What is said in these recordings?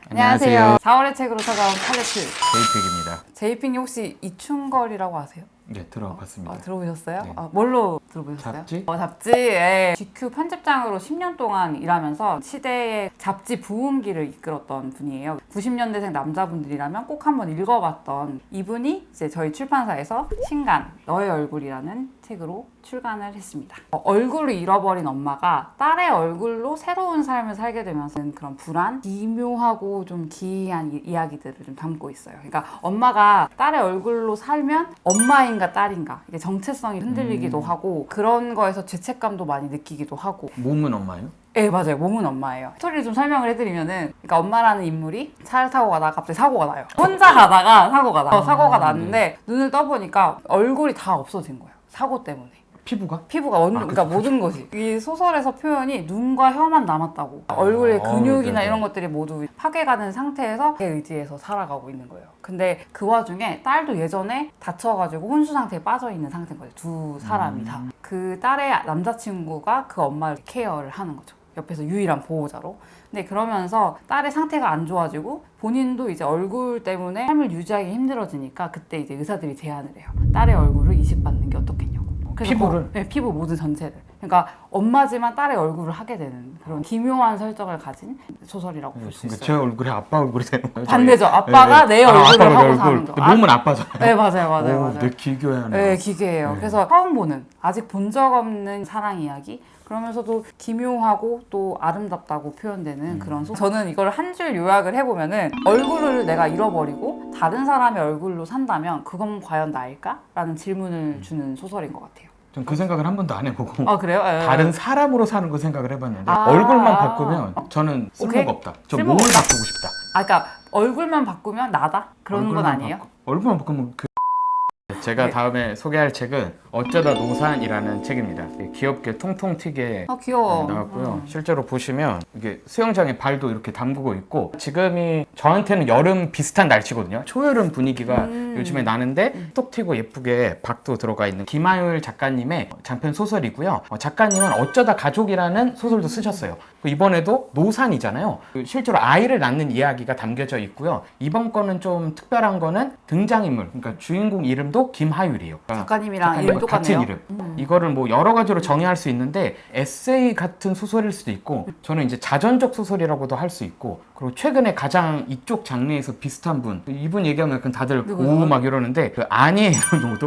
안녕하세요. 4월의 책으로 찾아온 팔레트 제이픽입니다. 제이픽이 혹시 이충걸이라고 아세요? 네, 들어봤습니다. 들어보셨어요? 네. 뭘로 들어보셨어요? 잡지? 잡지에 GQ 편집장으로 10년 동안 일하면서 시대의 잡지 부흥기를 이끌었던 분이에요. 90년대생 남자분들이라면 꼭 한번 읽어봤던 이분이 이제 저희 출판사에서 신간 너의 얼굴이라는 책으로 출간을 했습니다. 얼굴을 잃어버린 엄마가 딸의 얼굴로 새로운 삶을 살게 되면서 그런 불안, 기묘하고 좀 기이한 이야기들을 좀 담고 있어요. 그러니까 엄마가 딸의 얼굴로 살면 엄마인가 딸인가 이게 정체성이 흔들리기도 하고 그런 거에서 죄책감도 많이 느끼기도 하고. 몸은 엄마예요? 네, 맞아요. 몸은 엄마예요. 스토리를 좀 설명을 해드리면은, 그러니까 엄마라는 인물이 차를 타고 가다가 갑자기 사고가 나요. 혼자 가다가 사고가 나요. 사고가 났는데 눈을 떠보니까 얼굴이 다 없어진 거예요. 사고 때문에. 피부가? 그러니까 모든 것이. 이 소설에서 표현이 눈과 혀만 남았다고. 얼굴의 근육이나 네네. 이런 것들이 모두 파괴가 상태에서 그 의지에서 살아가고 있는 거예요. 근데 그 와중에 딸도 예전에 다쳐가지고 혼수 상태에 빠져 있는 상태인 거예요. 두 사람이 다. 그 딸의 남자친구가 그 엄마를 케어를 하는 거죠. 옆에서 유일한 보호자로. 근데 그러면서 딸의 상태가 안 좋아지고 본인도 이제 얼굴 때문에 삶을 유지하기 힘들어지니까 그때 이제 의사들이 제안을 해요. 딸의 얼굴을 이식받는 게 어떻겠냐고. 그래서 피부를? 네, 피부 모든 전체를. 그러니까 엄마지만 딸의 얼굴을 하게 되는 그런 기묘한 설정을 가진 소설이라고 볼 수 있어요. 제 얼굴이 아빠 얼굴이 되는 거예요? 반대죠. 아빠가 내 얼굴을 하고 사는 거. 몸은 아빠잖아요. 네, 맞아요. 네, 기괴하네요. 네, 기괴해요. 네. 그래서 처음 보는, 아직 본 적 없는 사랑 이야기. 그러면서도 기묘하고 또 아름답다고 표현되는 그런 저는 이걸 한 줄 요약을 해보면은 얼굴을 내가 잃어버리고 다른 사람의 얼굴로 산다면 그건 과연 나일까? 라는 질문을 주는 소설인 것 같아요. 전 그 생각을 한 번도 안 해보고 아, 그래요? 다른 사람으로 사는 거 생각을 해봤는데 아. 얼굴만 바꾸면 저는 오케이. 쓸모가 없다. 저 쓸모가 몸을 없다. 바꾸고 싶다. 그러니까 얼굴만 바꾸면 나다? 그런 건 아니에요? 얼굴만 바꾸면 제가 네. 다음에 소개할 책은 어쩌다 노산이라는 책입니다. 귀엽게 통통 튀게 귀여워. 나왔고요. 실제로 보시면 이게 수영장에 발도 이렇게 담그고 있고 지금이 저한테는 여름 비슷한 날씨거든요. 초여름 분위기가 요즘에 나는데 톡 튀고 예쁘게 박도 들어가 있는 김하율 작가님의 장편 소설이고요. 작가님은 어쩌다 가족이라는 소설도 쓰셨어요. 이번에도 노산이잖아요. 실제로 아이를 낳는 이야기가 담겨져 있고요. 이번 거는 좀 특별한 거는 등장인물, 그러니까 주인공 이름도 김하율이에요. 작가님이랑 이름 똑같네요. 같은 이름. 이거를 뭐 여러 가지로 정의할 수 있는데 에세이 같은 소설일 수도 있고 저는 이제 자전적 소설이라고도 할 수 있고 그리고 최근에 가장 이쪽 장르에서 비슷한 분 이분 얘기하면 다들 오 막 이러는데 그 아니에로도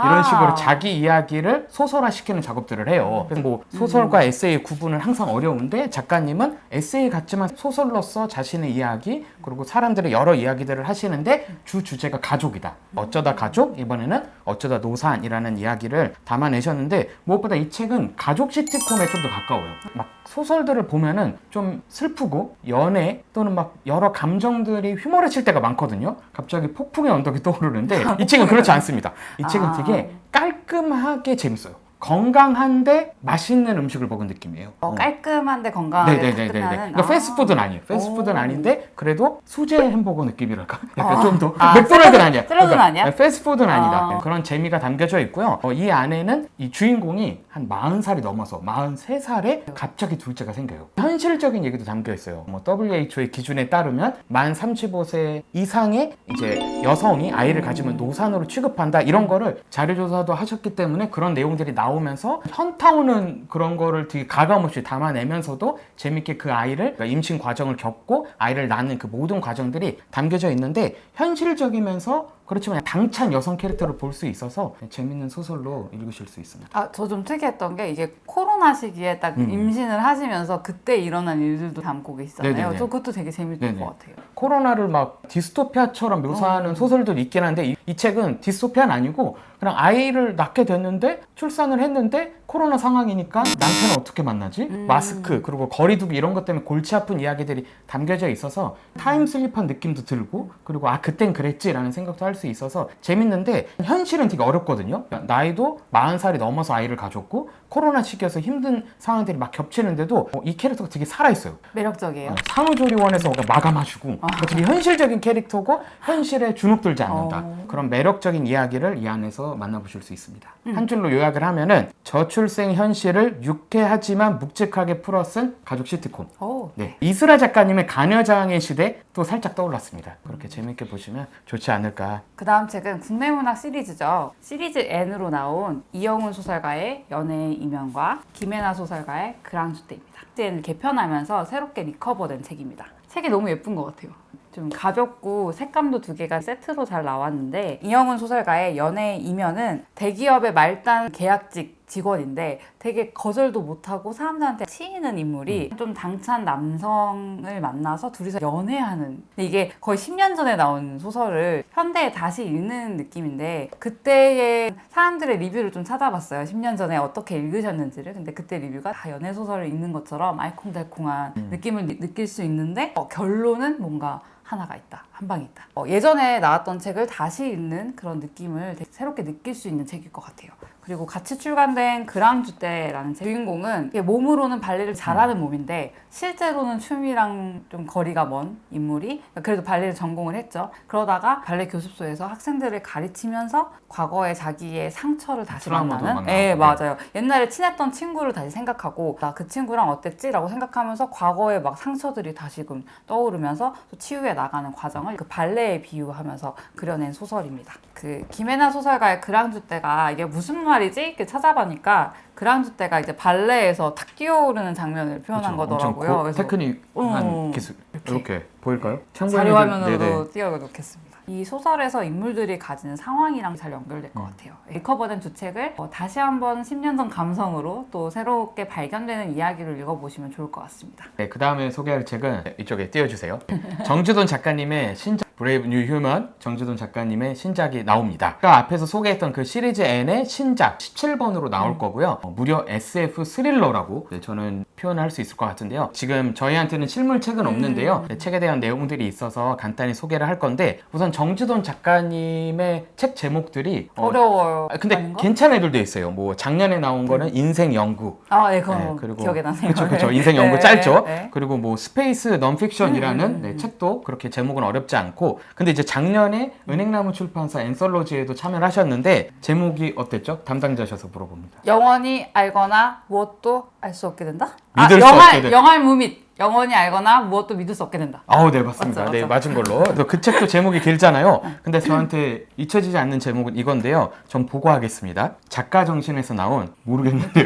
이런 식으로 자기 이야기를 소설화시키는 작업들을 해요. 그래서 뭐 소설과 에세이 구분은 항상 어려운데 작가님은 에세이 같지만 소설로서 자신의 이야기 그리고 사람들의 여러 이야기들을 하시는데 주 주제가 가족이다. 어쩌다 가족 이번에는 어쩌다 노산이라는 이야기를 담아내셨는데 무엇보다 이 책은 가족 시트콤에 좀 더 가까워요. 막 소설들을 보면은 좀 슬프고 연애 또는 막 여러 감정들이 휘몰아칠 때가 많거든요. 갑자기 폭풍의 언덕이 떠오르는데 이 책은 그렇지 않습니다. 이 책은 되게 깔끔하게 재밌어요. 건강한데 맛있는 음식을 먹은 느낌이에요. 깔끔한데 건강하게 끝나는. 그러니까 패스트푸드는 아니에요. 패스트푸드는 아닌데 그래도 수제 햄버거 느낌이랄까? 약간 좀 더 아, 맥도날드는 아니야. 샐러드는 아니야? 패스트푸드는 아니다. 그런 재미가 담겨져 있고요. 이 안에는 이 주인공이 한 40살이 넘어서 43살에 갑자기 둘째가 생겨요. 현실적인 얘기도 담겨 있어요. 뭐 WHO의 기준에 따르면 만 35세 이상의 이제 여성이 아이를 가지면 노산으로 취급한다. 이런 거를 자료조사도 하셨기 때문에 그런 내용들이 나오면서 현타오는 그런 거를 되게 가감없이 담아내면서도 재밌게 그 아이를 그러니까 임신 과정을 겪고 아이를 낳는 그 모든 과정들이 담겨져 있는데 현실적이면서 그렇지만 당찬 여성 캐릭터를 볼 수 있어서 재밌는 소설로 읽으실 수 있습니다. 저 좀 특이했던 게 이게 코로나 시기에 딱 임신을 하시면서 그때 일어난 일들도 담고 계시잖아요. 네네네. 저 그것도 되게 재밌을 것 같아요. 코로나를 막 디스토피아처럼 묘사하는 소설들이 있긴 한데 이 책은 디스토피아는 아니고 그냥 아이를 낳게 됐는데 출산을 했는데 코로나 상황이니까 남편을 어떻게 만나지? 마스크 그리고 거리두기 이런 것 때문에 골치 아픈 이야기들이 담겨져 있어서 타임슬립한 느낌도 들고 그리고 그땐 그랬지라는 생각도 할 수 수 있어서 재밌는데 현실은 되게 어렵거든요. 나이도 40살이 넘어서 아이를 가졌고 코로나 시기여서 힘든 상황들이 막 겹치는데도 이 캐릭터가 되게 살아있어요. 매력적이에요. 산후조리원에서 마감해주고 되게 현실적인 캐릭터고 현실에 주눅들지 않는다. 그런 매력적인 이야기를 이 안에서 만나보실 수 있습니다. 한 줄로 요약을 하면은 저출생 현실을 유쾌하지만 묵직하게 풀어쓴 가족 시트콤. 오. 네, 이슬아 작가님의 가녀장의 시대 또 살짝 떠올랐습니다. 그렇게 재밌게 보시면 좋지 않을까. 그 다음 책은 국내문학 시리즈죠. 시리즈 N으로 나온 이영훈 소설가의 연애의 이면과 김혜나 소설가의 그랑주대입니다. N을 개편하면서 새롭게 리커버된 책입니다. 책이 너무 예쁜 것 같아요. 좀 가볍고 색감도 두 개가 세트로 잘 나왔는데 이영훈 소설가의 연애의 이면은 대기업의 말단 계약직 직원인데 되게 거절도 못하고 사람들한테 치이는 인물이 좀 당찬 남성을 만나서 둘이서 연애하는, 근데 이게 거의 10년 전에 나온 소설을 현대에 다시 읽는 느낌인데 그때의 사람들의 리뷰를 좀 찾아봤어요. 10년 전에 어떻게 읽으셨는지를. 근데 그때 리뷰가 다 연애 소설을 읽는 것처럼 알콩달콩한 느낌을 느낄 수 있는데 결론은 뭔가 하나가 있다. 한 방이 있다. 예전에 나왔던 책을 다시 읽는 그런 느낌을 되게 새롭게 느낄 수 있는 책일 것 같아요. 그리고 같이 출간된 그랑주대라는 주인공은 이게 몸으로는 발레를 잘하는 몸인데 실제로는 춤이랑 좀 거리가 먼 인물이 그래도 발레를 전공을 했죠. 그러다가 발레 교습소에서 학생들을 가르치면서 과거에 자기의 상처를 다시 만나는. 네, 맞아요. 옛날에 친했던 친구를 다시 생각하고 나 그 친구랑 어땠지? 라고 생각하면서 과거의 막 상처들이 다시금 떠오르면서 또 치유해 나가는 과정을 그 발레에 비유하면서 그려낸 소설입니다. 그 김혜나 소설가의 그랑주대가 이게 무슨 말이지? 이렇게 찾아보니까 그랑주대가 이제 발레에서 탁 뛰어오르는 장면을 표현한 거더라고요. 그래서 테크닉한 기술. 이렇게 보일까요? 자료 화면으로 띄워놓겠습니다. 이 소설에서 인물들이 가지는 상황이랑 잘 연결될 것 같아요. 리커버된 두 책을 다시 한번 10년 전 감성으로 또 새롭게 발견되는 이야기를 읽어보시면 좋을 것 같습니다. 네, 그 다음에 소개할 책은 이쪽에 띄워주세요. 정주돈 작가님의 신작 브레이브 뉴 휴먼, 정주돈 작가님의 신작이 나옵니다. 아까 앞에서 소개했던 그 시리즈 N의 신작 17번으로 나올 거고요. 무려 SF 스릴러라고 저는 표현할 수 있을 것 같은데요. 지금 저희한테는 실물책은 없는데요. 책에 대한 내용들이 있어서 간단히 소개를 할 건데 우선 정주돈 작가님의 책 제목들이 어려워요. 근데 아닌가? 괜찮은 애들도 있어요. 뭐 작년에 나온 거는 인생 연구. 네, 그거 그리고 기억에 나네요. 그렇죠. 인생 연구 네, 짧죠. 네. 그리고 뭐 스페이스 넌픽션이라는 책도 그렇게 제목은 어렵지 않고, 근데 이제 작년에 은행나무 출판사 앤솔로지에도 참여를 하셨는데 제목이 어땠죠? 담당자셔서 물어봅니다. 영원히 알거나 무엇도 알 수 없게 된다? 믿을 수 없게 된다. 영알무밋. 영원히 알거나 무엇도 믿을 수 없게 된다. 네, 맞습니다. 맞죠, 네, 맞죠. 맞은 걸로. 그 책도 제목이 길잖아요. 근데 저한테 잊혀지지 않는 제목은 이건데요. 전 보고하겠습니다. 작가 정신에서 나온, 모르겠는데요.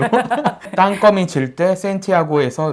땅거미 질 때 센티아고에서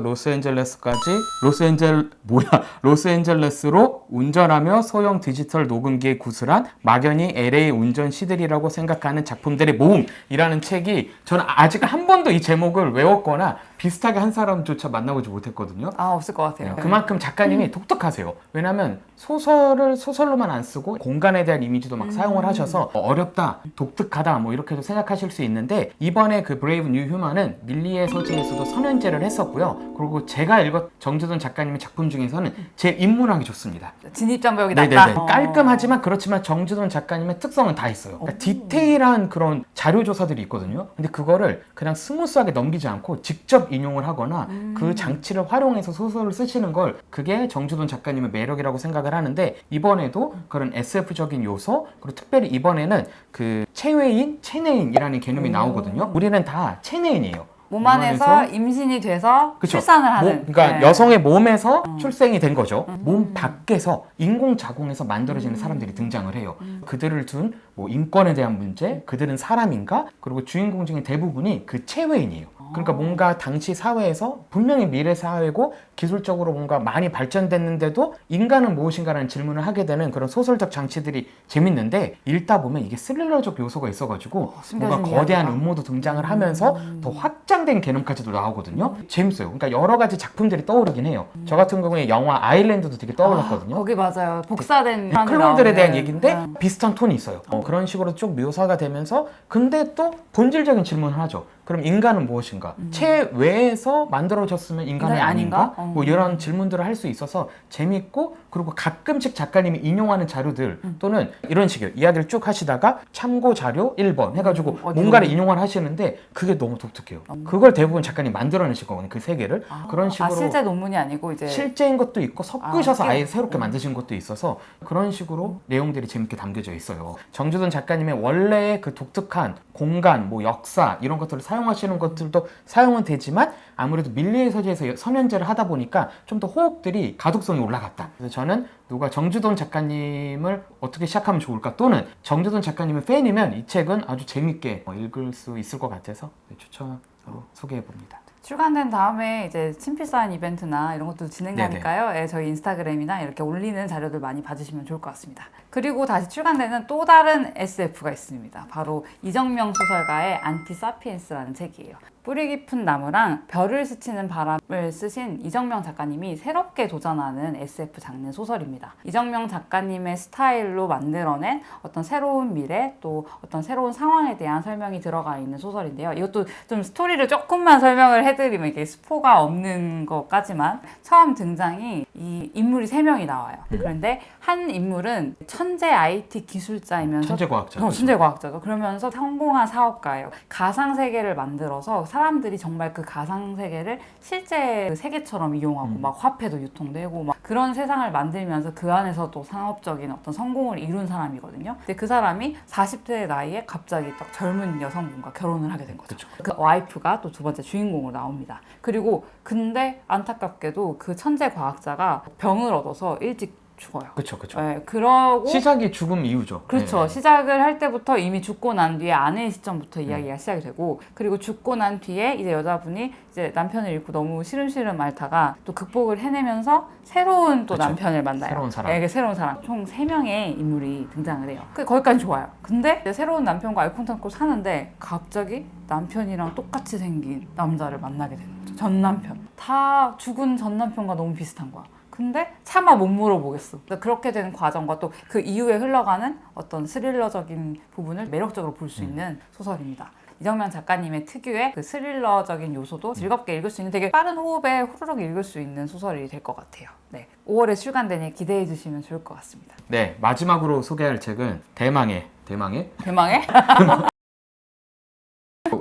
로스앤젤레스로 운전하며 소형 디지털 녹음기에 구슬한 막연히 LA 운전 시들이라고 생각하는 작품들의 모음이라는 책이, 저는 아직 한 번도 이 제목을 외웠거나 비슷하게 한 사람조차 만나보지 못했거든요. 없을 것 같아요. 그만큼 작가님이 독특하세요. 왜냐하면 소설을 소설로만 안 쓰고 공간에 대한 이미지도 막 사용을 하셔서 어렵다, 독특하다 뭐 이렇게도 생각하실 수 있는데, 이번에 그 브레이브 뉴 휴먼은 밀리의 서지에서도 선연제를 했었고요. 그리고 제가 읽었 정주돈 작가님의 작품 중에서는 제일 인문학이 좋습니다. 진입장벽이 네네네. 낮다. 깔끔하지만 그렇지만 정주돈 작가님의 특성은 다 있어요. 그러니까 디테일한 그런 자료 조사들이 있거든요. 근데 그거를 그냥 스무스하게 넘기지 않고 직접 인용을 하거나 그 장치를 활용해서 소설을 쓰시는 걸, 그게 정주돈 작가님의 매력이라고 생각을 하는데, 이번에도 그런 SF적인 요소, 그리고 특별히 이번에는 그 체외인, 체내인이라는 개념이 나오거든요. 우리는 다 체내인이에요. 몸 안에서 임신이 돼서 그쵸? 출산을 하는. 그러니까 여성의 몸에서 출생이 된 거죠. 몸 밖에서 인공자궁에서 만들어지는 사람들이 등장을 해요. 그들을 둔 뭐 인권에 대한 문제, 그들은 사람인가? 그리고 주인공 중에 대부분이 그 체외인이에요. 그러니까 뭔가 당시 사회에서 분명히 미래 사회고 기술적으로 뭔가 많이 발전됐는데도 인간은 무엇인가라는 질문을 하게 되는 그런 소설적 장치들이 재밌는데, 읽다 보면 이게 스릴러적 요소가 있어가지고 뭔가 거대한 음모도 등장을 하면서 더 확장된 개념까지도 나오거든요. 재밌어요. 그러니까 여러 가지 작품들이 떠오르긴 해요. 저 같은 경우에 영화 아일랜드도 되게 떠올랐거든요. 거기 맞아요. 복사된 클론들에 대한 얘기인데 비슷한 톤이 있어요. 그런 식으로 쭉 묘사가 되면서, 근데 또 본질적인 질문을 하죠. 그럼 인간은 무엇인가? 체외에서 만들어졌으면 인간이 아닌가? 뭐 이런 질문들을 할 수 있어서 재밌고 그리고 가끔씩 작가님이 인용하는 자료들 또는 이런 식이에요. 이야기를 쭉 하시다가 참고 자료 1번 해가지고 뭔가를 인용을 하시는데 그게 너무 독특해요. 그걸 대부분 작가님 만들어내실 거거든요. 그 세 개를. 그런 식으로 실제 논문이 아니고 이제 실제인 것도 있고 섞으셔서 아예 새롭게 음. 만드신 것도 있어서 그런 식으로 내용들이 재밌게 담겨져 있어요. 정주돈 작가님의 원래의 그 독특한 공간, 뭐 역사 이런 것들을 사용하시는 것들도 사용은 되지만 아무래도 밀리의 서재에서 서면제를 하다 보니까 좀 더 호흡들이 가독성이 올라갔다. 그래서 저는 누가 정주돈 작가님을 어떻게 시작하면 좋을까 또는 정주돈 작가님의 팬이면 이 책은 아주 재밌게 읽을 수 있을 것 같아서 추천으로 소개해 봅니다. 출간된 다음에 이제 친필 사인 이벤트나 이런 것도 진행하니까요. 예, 저희 인스타그램이나 이렇게 올리는 자료들 많이 봐주시면 좋을 것 같습니다. 그리고 다시 출간되는 또 다른 SF가 있습니다. 바로 이정명 소설가의 안티사피엔스라는 책이에요. 뿌리 깊은 나무랑 별을 스치는 바람을 쓰신 이정명 작가님이 새롭게 도전하는 SF 장르 소설입니다. 이정명 작가님의 스타일로 만들어낸 어떤 새로운 미래 또 어떤 새로운 상황에 대한 설명이 들어가 있는 소설인데요. 이것도 좀 스토리를 조금만 설명을 해드리면 이게 스포가 없는 것까지만 처음 등장이 이 인물이 3명이 나와요. 그런데 한 인물은 천재 IT 기술자이면서 천재과학자. 천재과학자죠. 그러면서 성공한 사업가예요. 가상세계를 만들어서 사람들이 정말 그 가상세계를 실제 그 세계처럼 이용하고 막 화폐도 유통되고 막 그런 세상을 만들면서 그 안에서 또 상업적인 어떤 성공을 이룬 사람이거든요. 근데 그 사람이 40대 나이에 갑자기 딱 젊은 여성분과 결혼을 하게 된 거죠. 그쵸. 그 와이프가 또 두 번째 주인공으로 나옵니다. 그리고 근데 안타깝게도 그 천재과학자가 병을 얻어서 일찍 죽어요. 그렇죠. 네, 그러고 시작이 죽음 이유죠. 그렇죠. 네. 시작을 할 때부터 이미 죽고 난 뒤에 아내의 시점부터 이야기가 시작이 되고 그리고 죽고 난 뒤에 이제 여자분이 이제 남편을 잃고 너무 시름시름 앓다가 또 극복을 해내면서 새로운 또 그쵸. 남편을 만나요. 새로운 사람. 네, 새로운 사람. 총 3명의 인물이 등장을 해요. 거기까지 좋아요. 근데 이제 새로운 남편과 알콩달콩 사는데 갑자기 남편이랑 똑같이 생긴 남자를 만나게 되는 거죠. 전 남편. 다 죽은 전 남편과 너무 비슷한 거야. 근데 차마 못 물어보겠어. 그렇게 되는 과정과 또 그 이후에 흘러가는 어떤 스릴러적인 부분을 매력적으로 볼 수 있는 소설입니다. 이정명 작가님의 특유의 그 스릴러적인 요소도 즐겁게 읽을 수 있는 되게 빠른 호흡에 후루룩 읽을 수 있는 소설이 될 것 같아요. 네, 5월에 출간되니 기대해 주시면 좋을 것 같습니다. 네, 마지막으로 소개할 책은 대망의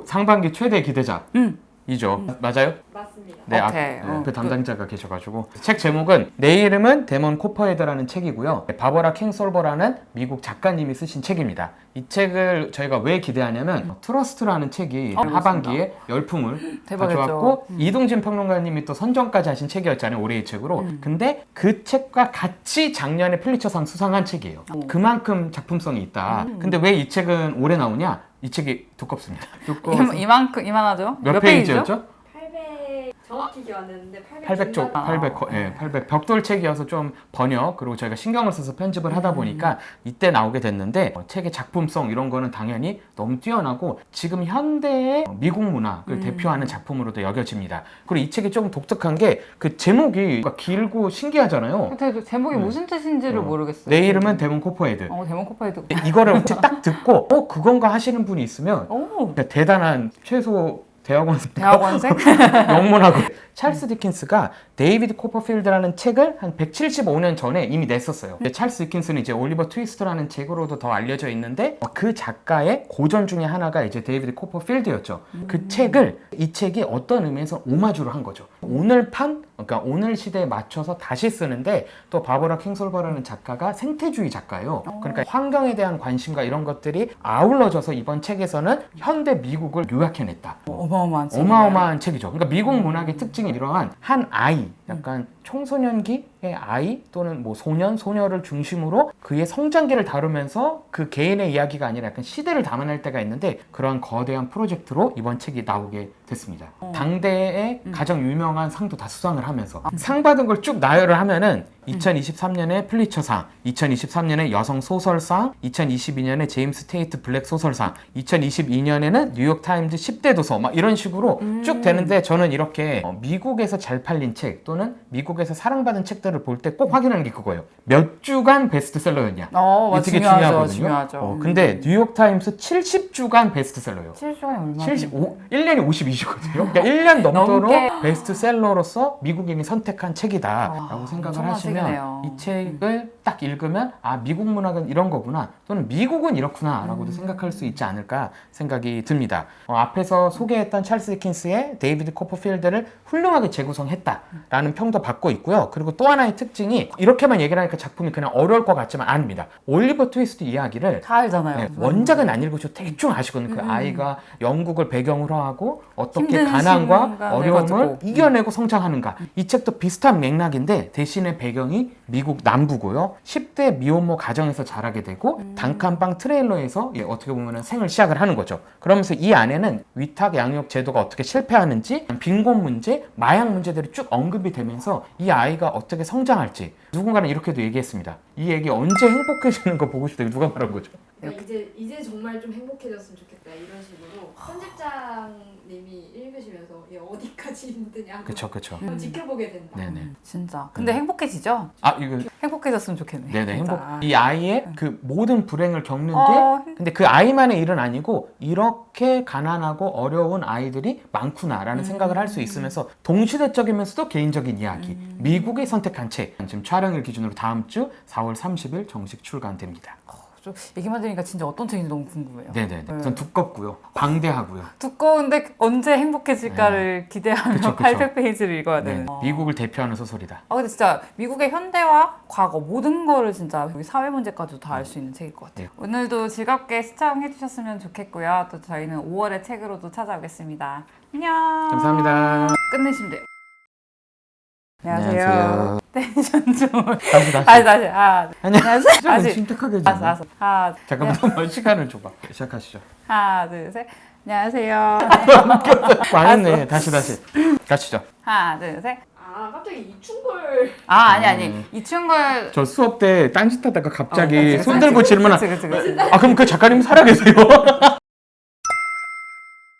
상반기 최대 기대작. 이죠. 맞아요? 맞습니다. 네, 오케이. 그 담당자가 계셔가지고 책 제목은 내 이름은 데몬 코퍼헤드라는 책이고요. 바버라 킹솔버라는 미국 작가님이 쓰신 책입니다. 이 책을 저희가 왜 기대하냐면 트러스트라는 책이 하반기에 열풍을 대박이었죠. 가져왔고 이동진 평론가님이 또 선정까지 하신 책이었잖아요. 올해의 책으로. 근데 그 책과 같이 작년에 필리처상 수상한 책이에요. 그만큼 작품성이 있다. 근데 왜 이 책은 올해 나오냐? 이 책이 두껍습니다. 이만하죠? 몇 페이지였죠? 800 정확히 기억 안 나는데 800쪽, 800 벽돌 책이어서 좀 번역 그리고 저희가 신경을 써서 편집을 하다 보니까 이때 나오게 됐는데 책의 작품성 이런 거는 당연히 너무 뛰어나고 지금 현대의 미국 문학을 대표하는 작품으로도 여겨집니다. 그리고 이 책이 조금 독특한 게 그 제목이 길고 신기하잖아요. 근데 제목이 무슨 뜻인지를 모르겠어요. 내 이름은 데몬 코퍼헤드. 데몬 코퍼헤드. 이거를 딱 듣고 그건가 하시는 분이 있으면 대단한 최소 대학원생? 영문하고 찰스 디킨스가 데이비드 코퍼필드라는 책을 한 175년 전에 이미 냈었어요. 찰스 디킨스는 이제 올리버 트위스트라는 책으로도 더 알려져 있는데 그 작가의 고전 중에 하나가 이제 데이비드 코퍼필드였죠. 그 책을 이 책이 어떤 의미에서 오마주를 한 거죠. 그러니까 오늘 시대에 맞춰서 다시 쓰는데 또 바버라 킹솔버라는 작가가 생태주의 작가예요. 그러니까 환경에 대한 관심과 이런 것들이 아울러져서 이번 책에서는 현대 미국을 요약해냈다. 어마어마한 책이죠. 그러니까 미국 문학의 특징이 이러한 한 아이, 약간 청소년기의 아이 또는 뭐 소년, 소녀를 중심으로 그의 성장기를 다루면서 그 개인의 이야기가 아니라 약간 시대를 담아낼 때가 있는데 그런 거대한 프로젝트로 이번 책이 나오게 됐습니다. 당대의 가장 유명한 상도 다 수상을 하면서 상 받은 걸 쭉 나열을 하면은 2023년에 플리처상, 2023년에 여성 소설상, 2022년에 제임스 테이트 블랙 소설상, 2022년에는 뉴욕타임즈 10대 도서 막 이런 식으로 쭉 되는데 저는 이렇게 미국에서 잘 팔린 책 또는 미국에서 사랑받은 책들을 볼 때 꼭 확인하는 게 그거예요. 몇 주간 베스트셀러였냐. 이게 되게 중요하거든요. 근데 뉴욕타임스 70주간 베스트셀러예요. 70주간이 얼마나? 1년이 52주거든요. 그러니까 1년 넘도록 베스트셀러로서 미국인이 선택한 책이다라고 생각을 하시면 보시면 책이네요. 이 책을 딱 읽으면 아 미국 문학은 이런 거구나 또는 미국은 이렇구나라고도 생각할 수 있지 않을까 생각이 듭니다. 앞에서 소개했던 찰스 디킨스의 데이비드 코퍼필드를 훌륭하게 재구성했다라는 평도 받고 있고요. 그리고 또 하나의 특징이 이렇게만 얘기를 하니까 작품이 그냥 어려울 것 같지만 아닙니다. 올리버 트위스트 이야기를 다 알잖아요. 네, 원작은 안 읽으셔도 대충 아시거든요. 그 아이가 영국을 배경으로 하고 어떻게 힘든 가난과 시간을 어려움을 가지고. 이겨내고 성장하는가. 이 책도 비슷한 맥락인데 대신에 배경이 미국 남부고요. 10대 미혼모 가정에서 자라게 되고 단칸방 트레일러에서 어떻게 보면 생을 시작을 하는 거죠. 그러면서 이 안에는 위탁 양육 제도가 어떻게 실패하는지 빈곤 문제, 마약 문제들이 쭉 언급이 되면서 이 아이가 어떻게 성장할지 누군가는 이렇게도 얘기했습니다. 이 애기 언제 행복해지는 거 보고 싶다. 누가 말한 거죠? 그러니까 이제 정말 좀 행복해졌으면 좋겠다 이런 식으로 편집장님이 읽으시면서 얘 어디까지 힘드냐 그쵸. 한번 지켜보게 된다. 네네. 진짜. 근데 행복해지죠? 아 이거 행복해졌으면 좋겠네. 네네 진짜. 행복. 이 아이의 그 모든 불행을 겪는 게 어, 근데 그 아이만의 일은 아니고 이렇게 가난하고 어려운 아이들이 많구나라는 생각을 할 수 있으면서 동시대적이면서도 개인적인 이야기. 미국이 선택한 책. 지금 촬영일 기준으로 다음 주 4월 30일 정식 출간됩니다. 좀 얘기만 들으니까 진짜 어떤 책인지 너무 궁금해요. 네네네. 네. 우선 두껍고요. 방대하고요. 두꺼운데 언제 행복해질까를 기대하며 그쵸. 800페이지를 읽어야 네. 되는. 미국을 대표하는 소설이다. 근데 진짜 미국의 현대와 과거 모든 거를 진짜 여기 사회 문제까지도 다 알 수 있는 책일 것 같아요. 네. 오늘도 즐겁게 시청해 주셨으면 좋겠고요. 또 저희는 5월의 책으로도 찾아오겠습니다. 안녕. 감사합니다. 끝내시면 돼요. 안녕하세요. 텐션 좀. 다시. 다시. 안녕하세요. 좀 다시. 심각하게 좀. 알았어. 잠깐만 시간을 줘봐. 시작하시죠. 하나, 둘, 셋. 안녕하세요. 망했네. 다시. 가시죠. 하나, 둘, 셋. 아 갑자기 이충걸 아니. 이충걸. 저 수업 때 딴짓하다가 갑자기 그치, 손 들고 질문하. 그치. 아 그럼 그 작가님 살아 계세요?